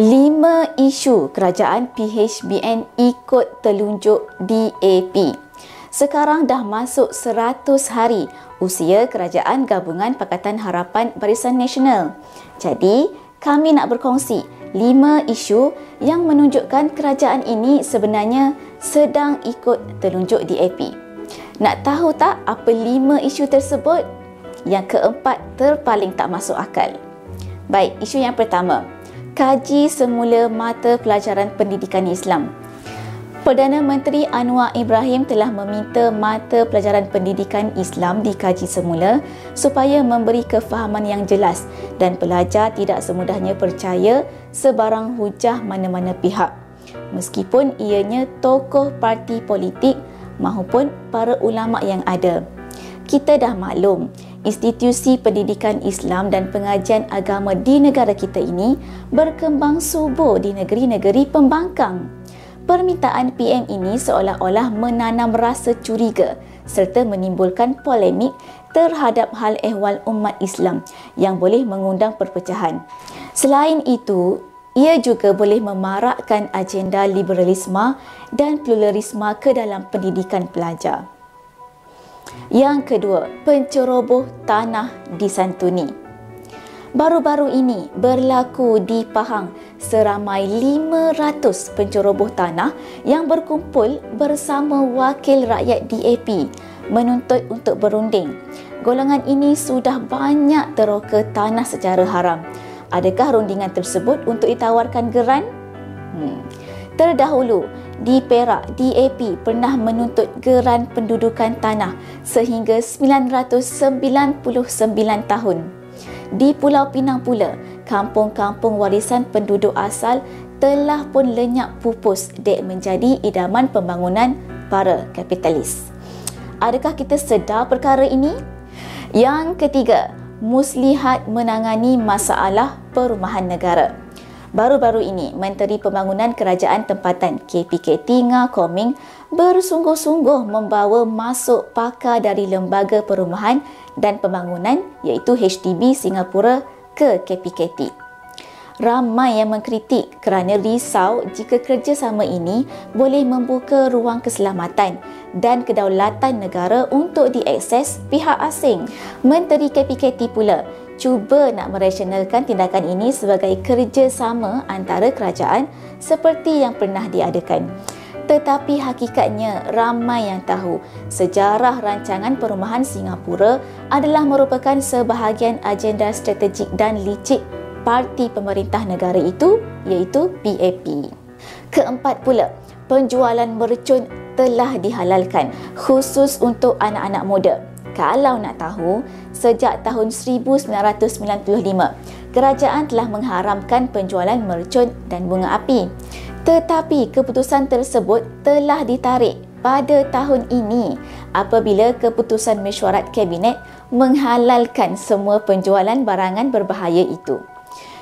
5 isu kerajaan PHBN ikut telunjuk DAP. Sekarang dah masuk 100 hari usia Kerajaan Gabungan Pakatan Harapan Barisan Nasional. Jadi, kami nak berkongsi 5 isu yang menunjukkan kerajaan ini sebenarnya sedang ikut telunjuk DAP. Nak tahu tak apa 5 isu tersebut? Yang keempat terpaling tak masuk akal. Baik, isu yang pertama. Kaji semula mata pelajaran pendidikan Islam. Perdana Menteri Anwar Ibrahim telah meminta mata pelajaran pendidikan Islam dikaji semula supaya memberi kefahaman yang jelas dan pelajar tidak semudahnya percaya sebarang hujah mana-mana pihak, meskipun ianya tokoh parti politik maupun para ulama yang ada. Kita dah maklum, institusi pendidikan Islam dan pengajian agama di negara kita ini berkembang subur di negeri-negeri pembangkang. Permintaan PM ini seolah-olah menanam rasa curiga serta menimbulkan polemik terhadap hal ehwal umat Islam yang boleh mengundang perpecahan. Selain itu, ia juga boleh memarakkan agenda liberalisme dan pluralisme ke dalam pendidikan pelajar. Yang kedua, penceroboh tanah disantuni. Baru-baru ini berlaku di Pahang seramai 500 penceroboh tanah yang berkumpul bersama wakil rakyat DAP menuntut untuk berunding. Golongan ini sudah banyak teroka tanah secara haram. Adakah rundingan tersebut untuk ditawarkan geran? Terdahulu, di Perak, DAP pernah menuntut geran pendudukan tanah sehingga 999 tahun. Di Pulau Pinang pula, kampung-kampung warisan penduduk asal telah pun lenyap pupus dek menjadi idaman pembangunan para kapitalis. Adakah kita sedar perkara ini? Yang ketiga, muslihat menangani masalah perumahan negara. Baru-baru ini, Menteri Pembangunan Kerajaan Tempatan KPKT Ngah Koming bersungguh-sungguh membawa masuk pakar dari Lembaga Perumahan dan Pembangunan iaitu HDB Singapura ke KPKT. Ramai yang mengkritik kerana risau jika kerjasama ini boleh membuka ruang keselamatan dan kedaulatan negara untuk diakses pihak asing. Menteri KPKT pula cuba nak merasionalkan tindakan ini sebagai kerjasama antara kerajaan seperti yang pernah diadakan. Tetapi hakikatnya ramai yang tahu sejarah rancangan perumahan Singapura adalah merupakan sebahagian agenda strategik dan licik parti pemerintah negara itu iaitu PAP. Keempat pula, penjualan mercun telah dihalalkan khusus untuk anak-anak muda. Kalau nak tahu, sejak tahun 1995, kerajaan telah mengharamkan penjualan mercun dan bunga api. Tetapi keputusan tersebut telah ditarik pada tahun ini apabila keputusan mesyuarat Kabinet menghalalkan semua penjualan barangan berbahaya itu.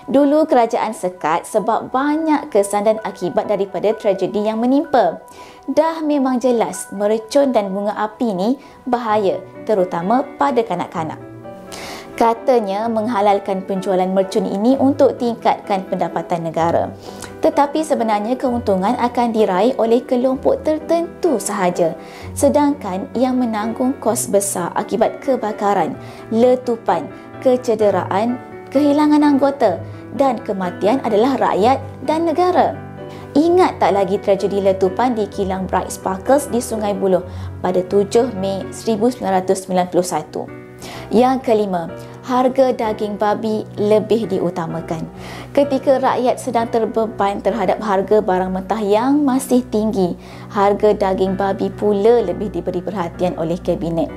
Dulu kerajaan sekat sebab banyak kesan dan akibat daripada tragedi yang menimpa. Dah memang jelas mercun dan bunga api ni bahaya, terutama pada kanak-kanak. Katanya menghalalkan penjualan mercun ini untuk tingkatkan pendapatan negara. Tetapi sebenarnya keuntungan akan diraih oleh kelompok tertentu sahaja. Sedangkan yang menanggung kos besar akibat kebakaran, letupan, kecederaan, kehilangan anggota dan kematian adalah rakyat dan negara. Ingat tak lagi tragedi letupan di kilang Bright Sparkles di Sungai Buloh pada 7 Mei 1991. Yang kelima, harga daging babi lebih diutamakan. Ketika rakyat sedang terbeban terhadap harga barang mentah yang masih tinggi, harga daging babi pula lebih diberi perhatian oleh Kabinet.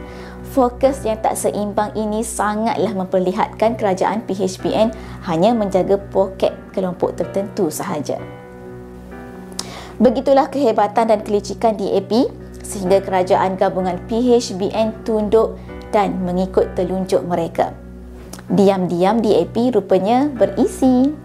Fokus yang tak seimbang ini sangatlah memperlihatkan kerajaan PHBN hanya menjaga poket kelompok tertentu sahaja. Begitulah kehebatan dan kelicikan DAP sehingga kerajaan gabungan PHBN tunduk dan mengikut telunjuk mereka. Diam-diam DAP rupanya berisi.